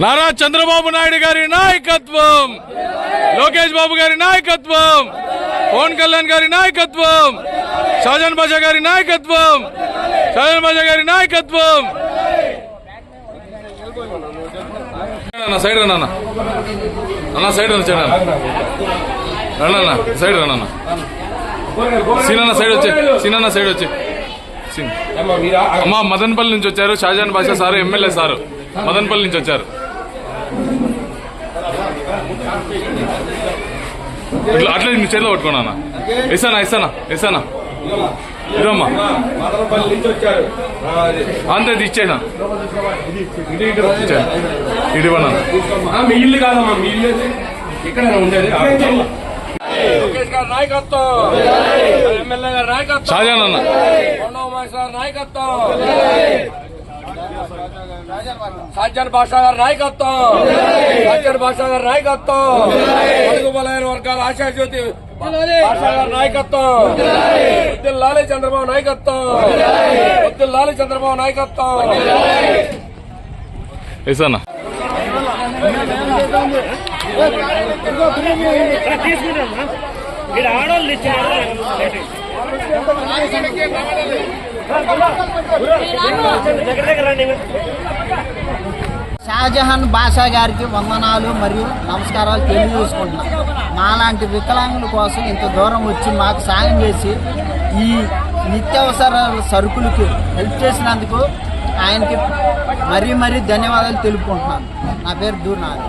నారా చంద్రబాబు నాయుడు గారి నాయకత్వం, లోకేష్ బాబు గారి నాయకత్వం, పవన్ కళ్యాణ్ గారి నాయకత్వం, షాజాన్ బాషా గారి నాయకత్వం, సైడ్ రన్నా అన్న, సైడ్ రన్నా సైడ్ రన్నా, సీనన్న సైడ్ వచ్చి అమ్మా మదన్పల్లి నుంచి వచ్చారు. షాజాన్ బాషా సారు, ఎమ్మెల్యే సారు మదన్పల్లి నుంచి వచ్చారు. అట్లా నీ చేతిలో పట్టుకున్నా. ఇస్తానా ఇదమ్మా అంతే ఇచ్చేనా, ఇది మీ ఇల్లు కాదమ్మా, మీ ఇల్లు ఇక్కడ ఉండేది. షాజాన్ అన్న షాజాన్ బాషా గారి నాయకత్వం, తెలుగు బలైన వర్గాల ఆశాజ్యోతి బాషా గారి నాయకత్వం, వద్దిల్లాలి చంద్రబాబు నాయకత్వం. వేసానా షాజహాన్ బాషా గారికి వందనాలు మరియు నమస్కారాలు తెలియజేసుకుంటున్నాం. మాలాంటి వికలాంగుల కోసం ఇంత దూరం వచ్చి మాకు సాయం చేసి ఈ నిత్యావసర సరుకులకి హెల్ప్ చేసినందుకు ఆయనకి మరీ ధన్యవాదాలు తెలుపుకుంటున్నాను. నా పేరు దూర్నాథ్.